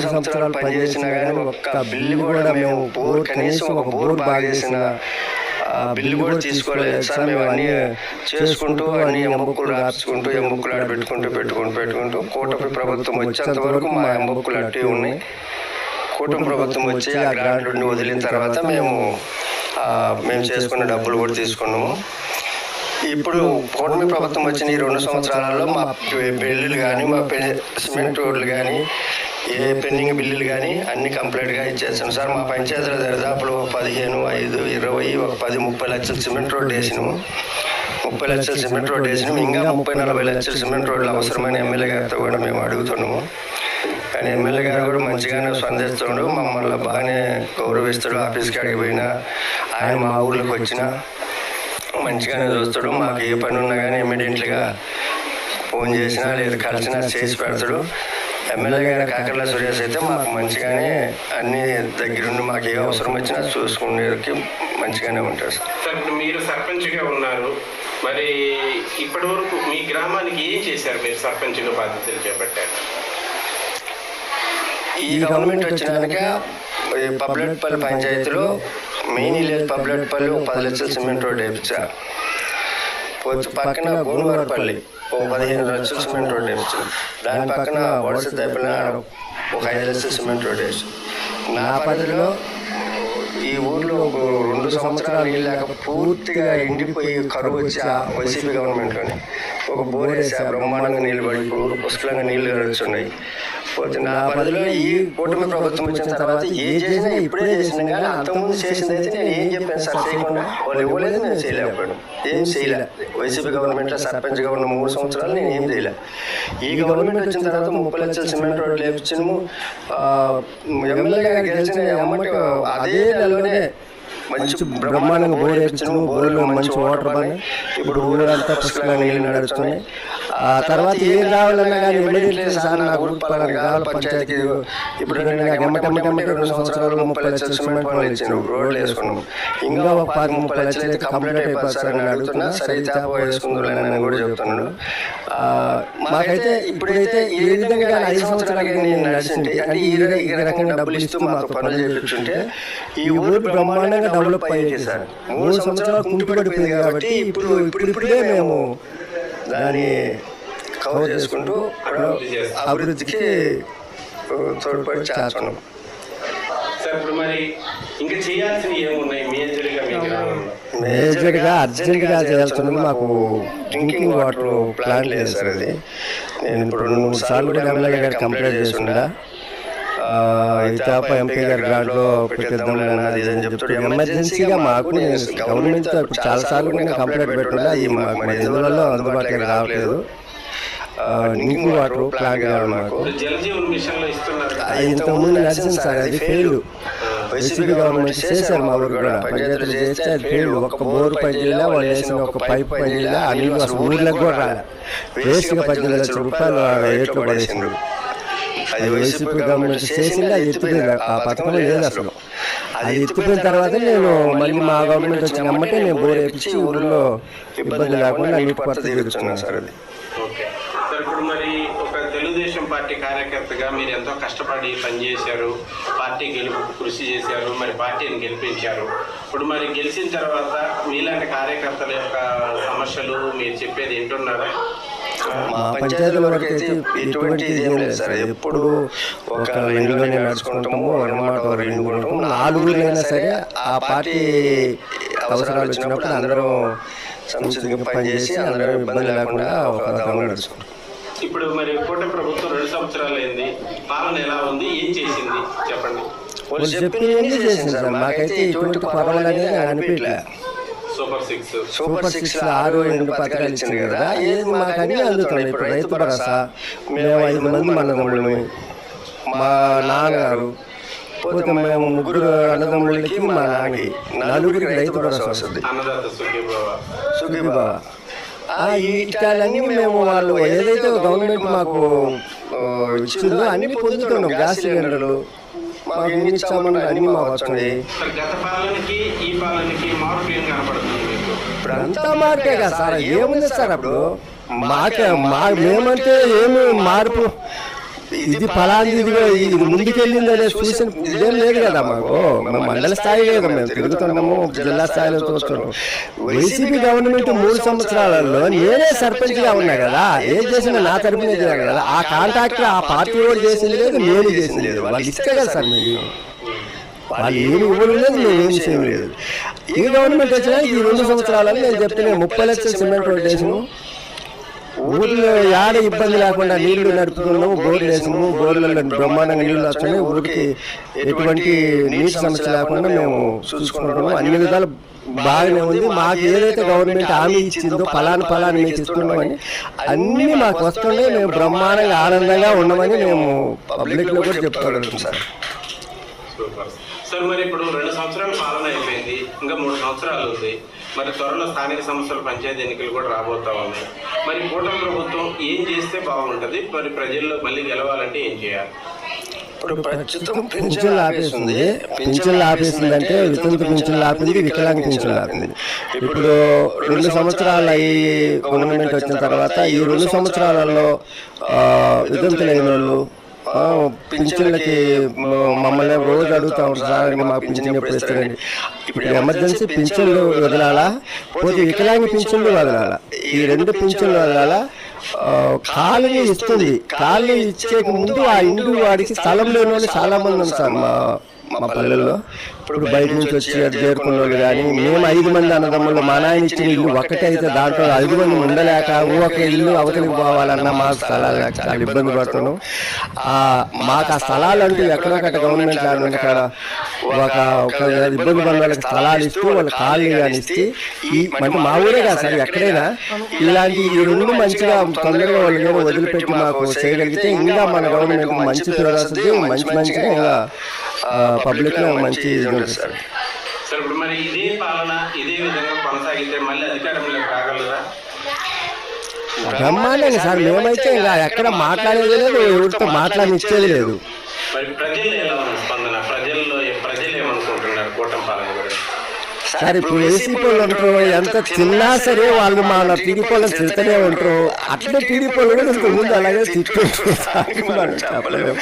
సంవత్సరాలు పనిచేసినా కానీ ఒక్క బిల్లు కూడా మేము కనీసం ఒక బోర్ బాగా చేసిన బిల్లు కూడా తీసుకోలేదు సార్. మేము అన్నీ చేసుకుంటూ అన్ని ఎంబొక్కులు రాసుకుంటూ ఎంబొక్కులు ఆడ పెట్టుకుంటూ కూటమి ప్రభుత్వం వచ్చేంత వరకు మా ఎంబొక్కులు అట్టే ఉన్నాయి. కూటమి ప్రభుత్వం వచ్చి ఆ గ్రాంట్ని వదిలిన తర్వాత మేము చేసుకున్న డబ్బులు కూడా తీసుకున్నాము. ఇప్పుడు కూటమి ప్రభుత్వం వచ్చిన ఈ 2 సంవత్సరాలలో మా బిల్లులు కానీ మా సిమెంట్ రోడ్లు కానీ ఏ పెండింగ్ బిల్లులు కానీ అన్ని కంప్లీట్గా ఇచ్చేసాం సార్. మా పంచాయతీల దరిదాపులు 15, 5, 20, ఒక 10-30 లక్షల సిమెంట్ రోడ్డు వేసినాము. 30 లక్షల సిమెంట్ రోడ్డు వేసినాము. ఇంకా 30-40 లక్షల సిమెంట్ రోడ్లు అవసరమైన ఎమ్మెల్యే గారితో కూడా మేము అడుగుతున్నాము. కానీ ఎమ్మెల్యే గారు కూడా మంచిగానే స్పందిస్తాడు, మమ్మల్ని బాగానే గౌరవిస్తాడు. ఆఫీస్కి అడిగిపోయినా ఆయన మా ఊర్లోకి వచ్చినా మంచిగానే చూస్తాడు. మాకు ఏ పని ఉన్నా కానీ ఇమ్మీడియట్గా ఫోన్ చేసినా లేదా కలిసినా చేసి పెడతాడు. ఎమ్మెల్యే గారు కాకర్ల సురేష్ అయితే మాకు మంచిగానే అన్ని దగ్గరుండి మాకు ఏ అవసరం వచ్చినా చూసుకునేకి మంచిగానే ఉంటారు సార్. మీరు సర్పంచ్గా ఉన్నారు, మరి ఇప్పటి వరకు మీ గ్రామానికి ఏం చేశారు? మీరు సర్పంచ్గా బాధ్యతలు చేపట్టారు. ఈ గవర్నమెంట్ వచ్చినాక పబ్లెట్పల్లి పంచాయతీలో మెయిన్ విలేజ్ పబ్లెట్పల్లి 10 లక్షల సిమెంట్ రోడ్ వేయించా. పక్కన గోనువారపల్లి 15 లక్షల సిమెంట్ రోడ్ వేయించాం. దాని పక్కన వలస దెబ్బల ఒక 5 లక్షల సిమెంట్ రోడ్ వేసాం. నా పరిధిలో ఈ ఊర్లో 2 సంవత్సరాలు నీళ్ళు లేక పూర్తిగా ఎండిపోయి కరువు వచ్చి వైసీపీ గవర్నమెంట్లోనే ఒక బోర్ వేసా. బ్రహ్మాండంగా నీళ్ళు పడి పుష్కలంగా నీళ్లు గడుచున్నాయి. పోతే నా పరిధిలో ఈ కూటమి ప్రభుత్వం వచ్చిన తర్వాత ఏం చేసినా ఇప్పుడే చేసినా కానీ అంతకుముందు చేసింది అయితే నేను ఏం చెప్పాను సార్ చేయకుండా వాళ్ళు ఇవ్వలేదు, నేను చేయలేకపోయాను. ఏం చేయలే. వైసీపీ గవర్నమెంట్లో సర్పంచ్గా ఉన్న 3 సంవత్సరాలు నేను ఏం చేయలే. ఈ గవర్నమెంట్ వచ్చిన తర్వాత 30 లక్షల సిమెంట్ రోడ్లు వేపించినాము. ఎమ్మెల్యేగా గెలిచిన అమ్మంటే అదే నెలలోనే మంచి బ్రహ్మాండంగా బోర్ వేయించను. బోర్లో మంచి వాటర్ పని ఇప్పుడు ఊరంతా పుష్కలంగా నీళ్ళు నడుస్తున్నాయి. ఆ తర్వాత ఏం కావాలన్నా కానీ ఇమ్మీడియట్లీ సార్ నాకు ఊరికి పలానా కావాలి పంచాయతీకి ఇప్పుడు నాకు ఎమ్మటెమ్మటే 2 సంవత్సరాలు 30 లక్షల సిమెంట్ పనులు ఇచ్చాను. రోడ్లు వేసుకున్నాము. ఇంకా ఒక 10-30 లక్షలు అయితే కంప్లీట్ అయిపోతుంది సార్ అని అడుగుతున్నా. సరే తేపో వేసుకుందాలని కూడా చెప్తున్నాడు. మాకైతే ఇప్పుడైతే ఏ విధంగా 5 సంవత్సరాలకి నేను నడిచింటే అంటే ఈ రకంగా డబ్బులు ఇస్తూ మాకు పనులు చేయించుంటే ఈ ఊరు బ్రహ్మాండంగా డెవలప్ అయ్యేది సార్. 3 సంవత్సరాలు కుంటుపడిపోయింది కాబట్టి ఇప్పుడే మేము దాన్ని కవర్ చేసుకుంటూ అభివృద్ధికి తోడ్పడి చేస్తున్నాం సార్. ఇప్పుడు మరి ఇంకా చేయాల్సినవి ఏమున్నాయి మేజర్గా అర్జెంట్గా చేయాల్సింది? మాకు డ్రింకింగ్ వాటర్ ప్లాంట్ లేదు సార్. అది నేను ఇప్పుడు 2-3 సార్లు కూడా ఎమ్మెల్యే గారు కంప్లైంట్ చేస్తుండా. ఇతాప ఎంపీ గారి గ్రాంట్లో పెట్టిద్దాం అది ఇదని చెప్తాడు. ఎమర్జెన్సీగా మాకు నేను గవర్నమెంట్తో ఇప్పుడు చాలాసార్లు నేను కంప్లైంట్ పెట్టున్నా. ఈ మాకు మా జిల్లాలో అందుబాటులోకి రావట్లేదు. డ్రింకింగ్ వాటర్ ప్లాంట్ కావాలి మాకు. ఇంతకుముందు నడిచింది సార్, అది ఫెయిల్. వైసీపీ గవర్నమెంట్ చేశారు మా ఊరు కూడా. పంచాయతీలు చేస్తే అది ఫెయిల్. ఒక బోరు పనిచేయలే, వాళ్ళు వేసిన ఒక పైప్ పనిచేయలే. ఆ నీళ్ళు అసలు ఊర్లకు కూడా రాలే. వేస్ట్గా 18 లక్షల రూపాయలు రేట్లో పడేసిండ్రు. అది వైసీపీ గవర్నమెంట్ చేసింది. అది ఎత్తిపోయింది. ఆ పథకం లేదు అసలు. అది ఎత్తిపోయిన తర్వాత నేను మళ్ళీ మా గవర్నమెంట్ వచ్చిన అమ్మటే నేను బోర్ వేయించి ఊరిలో ఇబ్బంది లేకుండా నీటి కొరత తీరుతున్నాను సార్. అది ఇప్పుడు మరి ఒక తెలుగుదేశం పార్టీ కార్యకర్తగా మీరు ఎంతో కష్టపడి పనిచేశారు, పార్టీ గెలుపుకు కృషి చేశారు, మరి పార్టీని గెలిపించారు. ఇప్పుడు మరి గెలిచిన తర్వాత మీలాంటి కార్యకర్తల యొక్క సమస్యలు మీరు చెప్పేది వింటున్నారా? మా పంచాయతీల వరకు అయితే ఎటువంటి ఇదేం లేదు సార్. ఎప్పుడు ఒక లైన్లోనే నడుచుకుంటాము, అన్నమాట రెండుకుంటాము. 4 ఊళ్ళైనా సరే ఆ పార్టీ అవసరాలు వచ్చినప్పుడు అందరం సంసిద్ధిగా పనిచేసి అందరం ఇబ్బంది లేకుండా ఒక దమ్ము నడుచుకుంటాం. ఇప్పుడు మరి కూటమి ప్రభుత్వం 2 సంవత్సరాలు అయింది, పాలన ఎలా ఉంది, ఏం చేసింది చెప్పండి. వాళ్ళు చెప్పింది చేసింది సార్. మాకైతే ఇటువంటి పర్వాలేదు అనేది అనిపించలే. సూపర్ 6 6 పథకాలు ఇచ్చింది కదా, ఏది మాకు అన్నీ అందుతున్నాయి. ఇప్పుడు రైతు భరోసా మేము 5 మంది అన్నదమ్ముళ్ళమి, మా నాన్నగారు పోతే మేము 3 అన్నదమ్ముళ్ళకి మా నాన్నకి 4 రైతు భరోసా వస్తుంది. సుఖీబాబా ఇటాలన్నీ మేము వాళ్ళు ఏదైతే గవర్నమెంట్ మాకు ఇచ్చిందో అన్ని పొందుతున్నాం. గ్యాస్ సిలిండర్లు మాకు ఎన్ని ఇచ్చామని అన్ని మాకు వచ్చింది. ఇప్పుడు అంతా మార్పే కదా సార్. ఏముంది సార్ అప్పుడు మేమంటే ఏమి మార్పు ఇది ఫలాంది ఇది ముందుకెళ్ళింది అనే సూచన ఇదేం లేదు కదా మాకు. మేము మండల స్థాయి లేదు, మేము తిరుగుతున్నాము, జిల్లా స్థాయిలో చూస్తున్నాము. వైసీపీ గవర్నమెంట్ 3 సంవత్సరాలలో నేనే సర్పంచ్గా ఉన్నా కదా, ఏం చేసినా నా తరపునే చేయాలి కదా. ఆ కాంట్రాక్టర్ ఆ పార్టీ కూడా చేసింది లేదు, నేను చేసింది లేదు. వాళ్ళు ఇస్తే కదా సార్ మీరు, వాళ్ళు ఏమి ఇవ్వడం లేదు, మేమేమి చేయడం లేదు. ఈ గవర్నమెంట్ వచ్చినా ఈ 2 సంవత్సరాలని నేను చెప్తున్నాను 30 లక్షల సిమెంట్ రోడ్ వేసినాము. ఊర్లో యాడ ఇబ్బంది లేకుండా నీళ్లు నడుపుతున్నాము, బోర్లు వేసినాము, బోర్లలో బ్రహ్మాండంగా నీళ్లు వస్తున్నాయి. ఊరికి ఎటువంటి నీటి సమస్య లేకుండా మేము చూసుకుంటున్నాము. అన్ని విధాలు బాగానే ఉంది. మాకు ఏదైతే గవర్నమెంట్ హామీ ఇచ్చిందో ఫలాన్ని మీకు ఇస్తున్నామని అన్నీ మాకు వస్తుండే, మేము బ్రహ్మాండంగా ఆనందంగా ఉన్నామని మేము పబ్లిక్లో కూడా చెప్పుకోగలుగుతాం సార్. Super sir. మరి ఇప్పుడు 2 సంవత్సరాల పాలన అయిపోయింది, ఇంకా 3 సంవత్సరాలు ఉంది. మరి త్వరలో స్థానిక సంస్థల పంచాయతీ ఎన్నికలు కూడా రాబోతా ఉన్నాయి. మరి కూటమి ప్రభుత్వం ఏం చేస్తే బాగుంటుంది? మరి ప్రజల్లో మళ్ళీ గెలవాలంటే ఏం చేయాలి? ఇప్పుడు ప్రస్తుతం పింఛన్లు ఆపేస్తుంది. పింఛన్లు ఆపేసింది అంటే వితంతు పింఛన్లు ఆపింది, వికలాంగ పింఛన్లు ఆపింది. ఇప్పుడు 2 సంవత్సరాలు అయ్యి గవర్నమెంట్ వచ్చిన తర్వాత ఈ 2 సంవత్సరాలలో వితంతులైన వాళ్ళు పింఛన్లకి మమ్మల్ని రోజు అడుగుతూ ఉంటారు, సార్ మాకు పింఛన్ ఎప్పుడు ఇస్తారండి. ఇప్పుడు ఎమర్జెన్సీ పింఛన్లు వదలాలా, పోతే వికలాంగ పింఛన్లు వదలాలా, ఈ 2 పింఛన్లు వదలాలా. కాలనీ ఇస్తుంది, కాలనీ ఇచ్చే ముందు ఆ ఇంటి వాడికి స్థలం లేని వాళ్ళు చాలా మంది ఉన్నారు సార్ మా పల్లెల్లో. ఇప్పుడు బయట నుంచి వచ్చి చేరుకున్న వాళ్ళు కానీ, మేము 5 మంది అన్నదమ్ములు, మా నాయన ఇచ్చిన ఇల్లు ఒక్కటే అయితే దాంట్లో 5 మంది ఉండలేక ఒక ఇల్లు అవతలికి పోవాలన్నా మాకు స్థలాలు లేక చాలా ఇబ్బంది పడుతున్నాం. మాకు ఆ స్థలాలు అంటూ ఎక్కడొక్కడ గవర్నమెంట్ ల్యాండ్ కాడ ఒక ఇబ్బంది పడిన వాళ్ళకి స్థలాలు ఇస్తూ వాళ్ళ కాలనీ కానీ ఇస్తే అంటే మా ఊరే కాదు సార్, ఎక్కడైనా ఇలాంటి ఈ 2 మంచిగా తొందరగా వాళ్ళు వదిలిపెట్టి మాకు చేయగలిగితే ఇంకా మన గవర్నమెంట్ మంచి పేరు వస్తుంది, మంచిగా ఇంకా పబ్లిక్ లో మంచి ఇది ఉంటుంది సార్. సార్ ఇప్పుడు మరి ఇదే పాలన ఇదే విధంగా కొనసాగితే మళ్ళీ అధికారంలోకి రాగలరా? బ్రహ్మాండంగా సార్. మేమైతే ఇంకా ఎక్కడ మాట్లాడేది లేదు, ఎవరితో మాట్లాడిచ్చేది లేదు. మరి ప్రజలు ఎలా ఉంది స్పందన? ప్రజలు ఏమనుకుంటున్నారు కూటమి పాలన గురించి? సార్ ఇప్పుడు వైసీపీ వాళ్ళు ఉంటారు, ఎంత తిన్నా సరే వాళ్ళు మన టీడీపీ వాళ్ళని తిరుగుతూనే ఉంటారు. అట్లే టీడీపీ వాళ్ళు కూడా ముందు అలాగే తిట్టుంటారు. చెప్పలేము.